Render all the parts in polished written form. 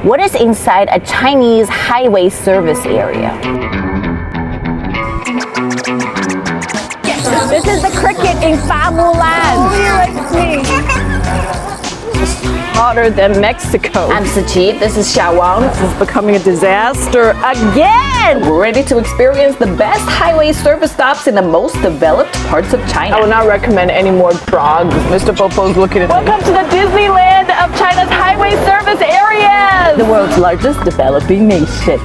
What is inside a Chinese highway service area? This is the cricket in Famulan. Oh, he likes me. Hotter than Mexico. I'm Sachit. This is Xiaowang. This is becoming a disaster again. We're ready to experience the best highway service stops in the most developed parts of China. I would not recommend any more frogs. Mr. Popo's looking at me. Welcome to the Disneyland of China's highway service areas. The world's largest developing nation.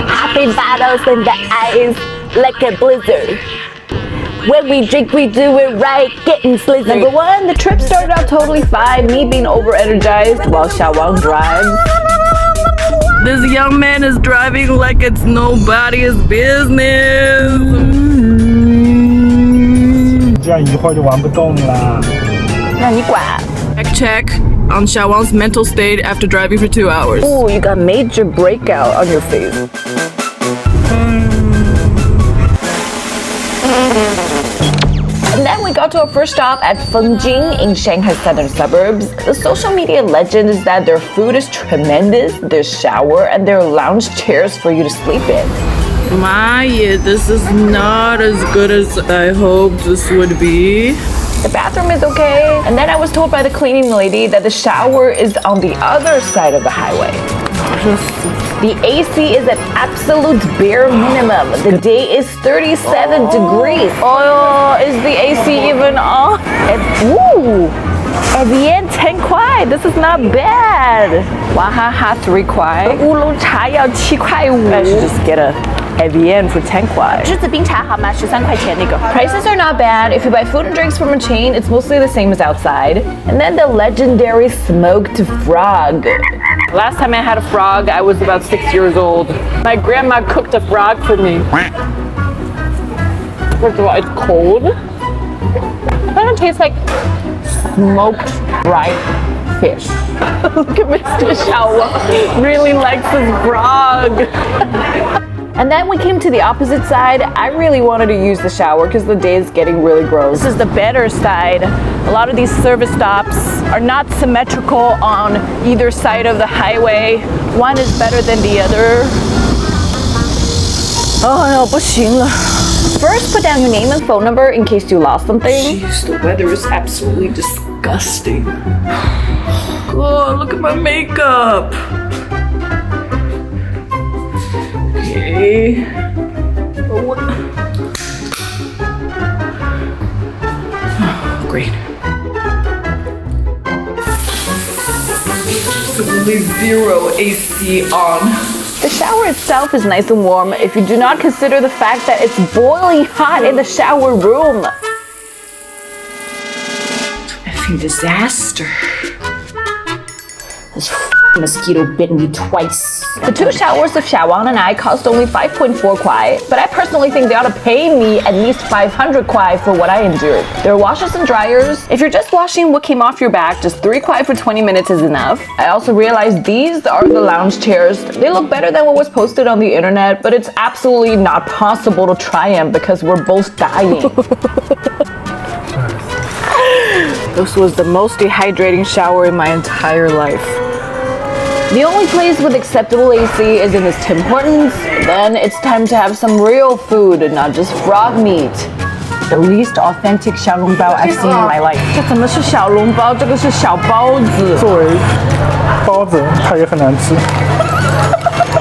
Happy battles in the eyes like a blizzard. When we drink, we do it right, getting slizzard. Number one, the trip started out totally fine, me being over-energized while Xiaowang drives. This young man is driving like it's nobody's business. 这样一会儿就玩不动了。让你管。 Check on Xiaowang's mental state after driving for 2 hours. Ooh, you got major breakout on your face. And then we got to our first stop at Fengjing in Shanghai's southern suburbs. The social media legend is that their food is tremendous, their shower, and their lounge chairs for you to sleep in. My, this is not as good as I hoped this would be. The bathroom is okay. And then I was told by the cleaning lady that the shower is on the other side of the highway. The AC is at absolute bare minimum. The day is 37 degrees. Oh, is the AC even on? Ooh, Evian 10 kwai. This is not bad. Wahaha 3 kwai. 乌龙茶要7块5。 I should just get a Evian for 10 kwai. 栀子冰茶好吗？13块钱那个。Prices are not bad. If you buy food and drinks from a chain, it's mostly the same as outside. And then the legendary smoked frog. Last time I had a frog, I was about 6 years old. My grandma cooked a frog for me. First of all, it's cold. It kind of tastes like smoked fried fish. Look at Mr. Xiaowang. Really likes his frog. And then we came to the opposite side. I really wanted to use the shower because the day is getting really gross. This is the better side. A lot of these service stops are not symmetrical on either side of the highway. One is better than the other. Oh no, 不行了. First, put down your name and phone number in case you lost something. Jeez, the weather is absolutely disgusting. Oh, look at my makeup. Okay. Oh, great. There's only 0 AC on. The shower itself is nice and warm if you do not consider the fact that it's boiling hot in the shower room. Effing disaster. This mosquito bit me twice. The 2 showers of Xiaowang and I cost only 5.4 kwai, but I personally think they ought to pay me at least 500 kwai for what I endured. There are washers and dryers. If you're just washing what came off your back, just 3 kwai for 20 minutes is enough. I also realized these are the lounge chairs. They look better than what was posted on the internet, but it's absolutely not possible to try them because we're both dying. This was the most dehydrating shower in my entire life. The only place with acceptable AC is in this Tim Hortons. Then it's time to have some real food and not just frog meat. The least authentic 小笼包 I've seen in my life. 这怎么是小笼包？这个是小包子。作为包子，它也很难吃。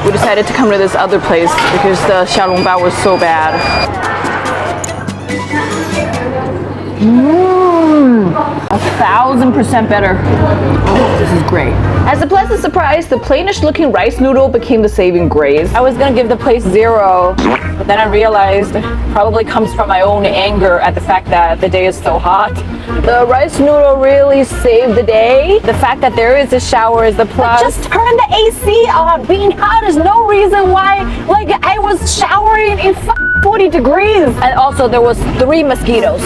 We decided to come to this other place because the 小笼包 was so bad. 1000% better. Oh, this is great. As a pleasant surprise, the plainish looking rice noodle became the saving grace. I was gonna give the place 0, but then I realized it probably comes from my own anger at the fact that the day is so hot. The rice noodle really saved the day. The fact that there is a shower is the plus. Just turn the AC on. Being hot is no reason why, like, I was showering in 40 degrees. And also there was 3 mosquitoes.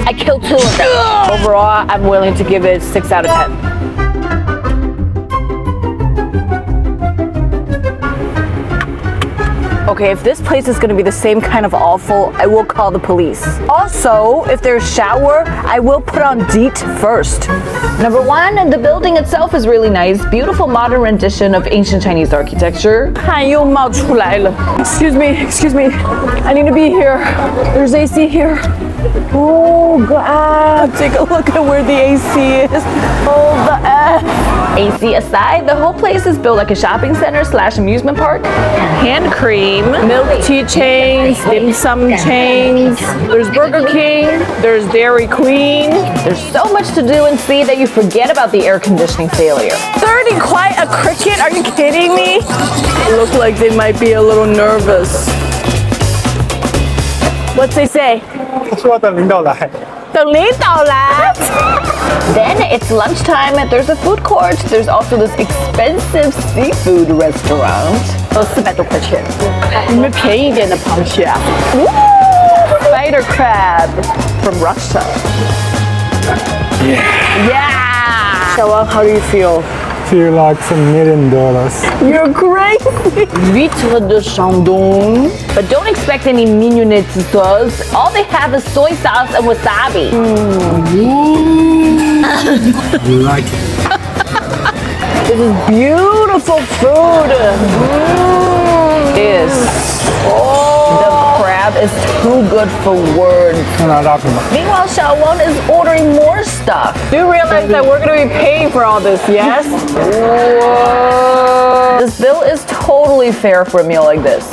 I killed 2 of them. Overall, I'm willing to give it 6 out of 10. Okay, if this place is gonna be the same kind of awful, I will call the police. Also, if there's shower, I will put on DEET first. Number one, the building itself is really nice. Beautiful modern rendition of ancient Chinese architecture. 汗又冒出来了。Excuse me, excuse me. I need to be here. There's AC here. Oh God! Take a look at where the AC is. Oh the F. AC aside, the whole place is built like a shopping center / amusement park. Hand cream, milk tea chains, dim sum chains. There's Burger King. There's Dairy Queen. There's so much to do and see that you forget about the air conditioning failure. 30 quite a cricket? Are you kidding me? It looks like they might be a little nervous. What's they say? 他说要等领导来。等领导来。 Then it's lunchtime and there's a food court. There's also this expensive seafood restaurant. 400多块钱，有没有便宜一点的螃蟹啊 Spider crab from Russia. Yeah. 小王 how do you feel? Feel like $1 million. You're crazy. Huître de Shandong. But don't expect any mignonette sauce. All they have is soy sauce and wasabi. You like it? This is beautiful food. The crab is too good for words. 看他拉什么？ Meanwhile, Xiaowon is ordering more stuff. You realize that we're going to be paying for all this, yes? This bill is totally fair for a meal like this.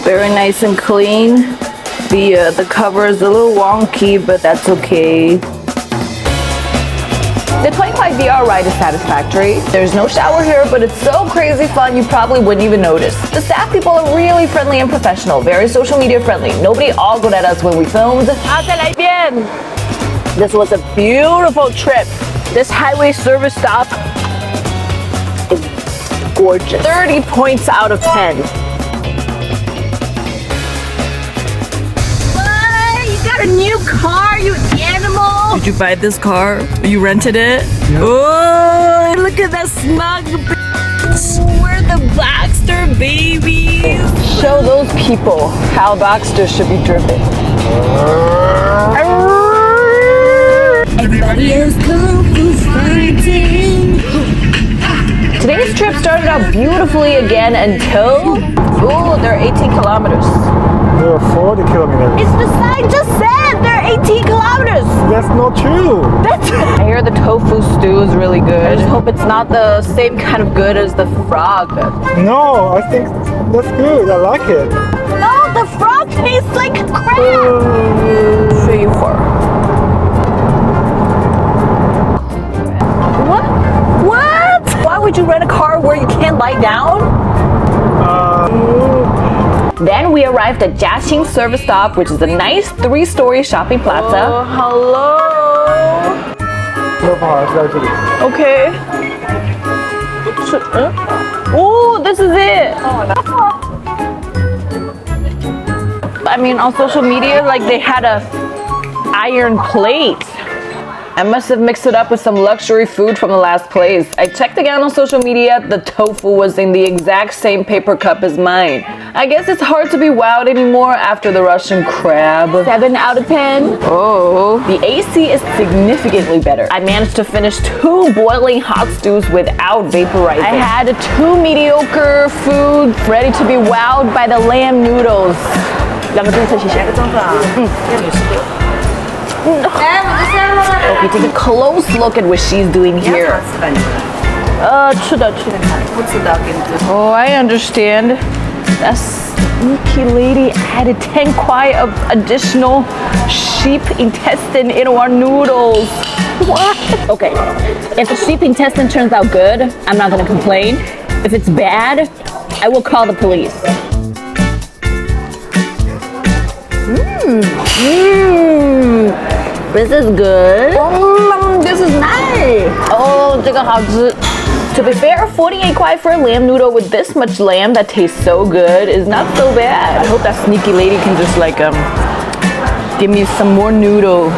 Very nice and clean. The cover is a little wonky, but that's okay. The 25 VR ride is satisfactory. There's no shower here, but it's so crazy fun you probably wouldn't even notice. The staff people are really friendly and professional, very social media friendly. Nobody all good at us when we filmed. 再来一遍. This was a beautiful trip. This highway service stop is gorgeous. 30 points out of 10. A new car, you animal! Did you buy this car? You rented it? Yep. Oh, look at that smug bitch. We're the Baxter babies. Show those people how Baxter should be driven. Everybody is kung fu fighting. Today's trip started out beautifully again until, they're 18 kilometers. There are 40 kilometers. It's the sign just said they're 18 kilometers. That's not true. I hear the tofu stew is really good. I just hope it's not the same kind of good as the frog. No, I think that's good. I like it. No, the frog tastes like crap. 睡一会儿. What? Why would you rent a car where you can't lie down? Then we arrived at Jiaxing Service Stop, which is a nice 3-story shopping plaza. Oh, hello. 那不好，是在这里。 Okay. Oh, this is it. I mean, on social media, like they had a iron plate. I must have mixed it up with some luxury food from the last place. I checked again on social media, the tofu was in the exact same paper cup as mine. I guess it's hard to be wowed anymore after the Russian crab. 7 out of 10. Oh, the AC is significantly better. I managed to finish 2 boiling hot stews without vaporizing. I had 2 mediocre foods ready to be wowed by the lamb noodles. 两个政策写下一个政策啊。Okay, take a close look at what she's doing here. 吃的。Oh, I understand. That sneaky lady added 10 kwai of additional sheep intestine into our noodles. What? Okay, if the sheep intestine turns out good, I'm not gonna complain. If it's bad, I will call the police. This is good. This is nice. Oh, 这个好吃. To be fair, 48 kwai for a lamb noodle with this much lamb that tastes so good is not so bad. I hope that sneaky lady can just like give me some more noodle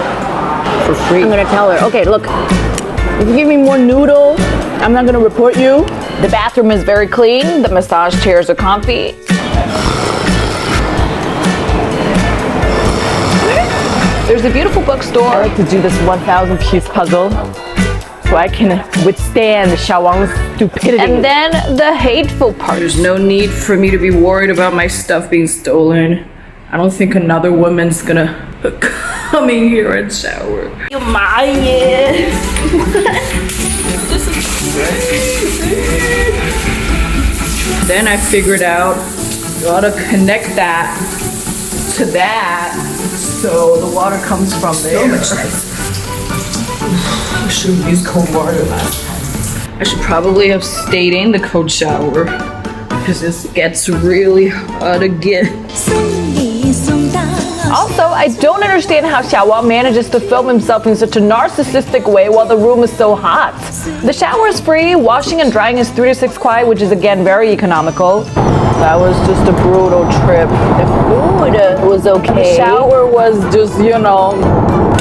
for free. I'm gonna tell her. Okay, look. If you give me more noodle, I'm not gonna report you. The bathroom is very clean. The massage chairs are comfy. There's a beautiful I bookstore. like to do this 1,000 piece puzzle so I can withstand Xiaowang's stupidity. And then the hateful part. There's no need for me to be worried about my stuff being stolen. I don't think another woman's gonna come in here and shower. You're mine. This is crazy. Then I figured out you ought to connect that to that so the water comes from there. I should have used cold water last time. I should probably have stayed in the cold shower because this gets really hot again. Also, I don't understand how Xiaowang manages to film himself in such a narcissistic way while the room is so hot. The shower is free, washing and drying is 3 to 6 kwai, which is again very economical. That was just a brutal trip. The food was okay. The shower was just, you know,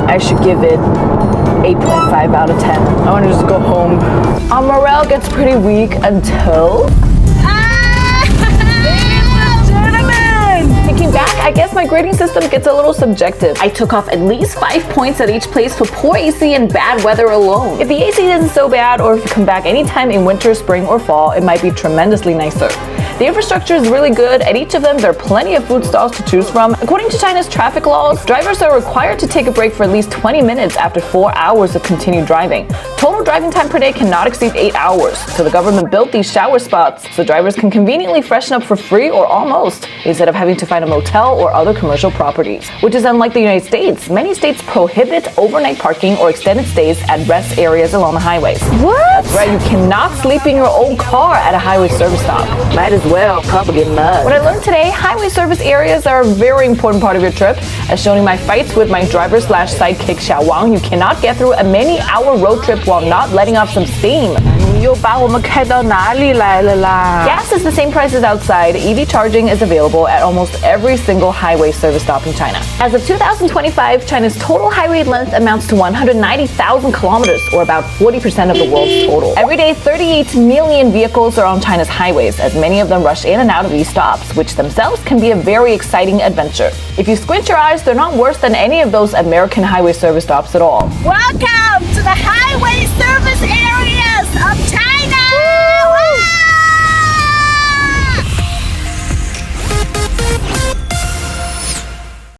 I should give it 8.5 out of 10. I want to just go home. Our morale gets pretty weak until... Thinking back, I guess my grading system gets a little subjective. I took off at least 5 points at each place for poor AC and bad weather alone. If the AC isn't so bad, or if you come back anytime in winter, spring, or fall, it might be tremendously nicer. The infrastructure is really good. At each of them, there are plenty of food stalls to choose from. According to China's traffic laws, drivers are required to take a break for at least 20 minutes after 4 hours of continued driving. Total driving time per day cannot exceed 8 hours. So the government built these shower spots so drivers can conveniently freshen up for free or almost, instead of having to find a motel or other commercial properties. Which is unlike the United States. Many states prohibit overnight parking or extended stays at rest areas along the highways. What? That's right, you cannot sleep in your own car at a highway service stop. Might as well, probably get mud. What I learned today, highway service areas are a very important part of your trip. As shown in my fights with my driver/sidekick Xiaowang, you cannot get through a many-hour road trip while not letting off some steam. 你又把我们开到哪里来了啦？ Gas is the same price as outside. EV charging is available at almost every single highway service stop in China. As of 2025, China's total highway length amounts to 190,000 kilometers, or about 40% of the world's total. Every day, 38 million vehicles are on China's highways, as many of them rush in and out of these stops, which themselves can be a very exciting adventure. If you squint your eyes, they're not worse than any of those American highway service stops at all. Welcome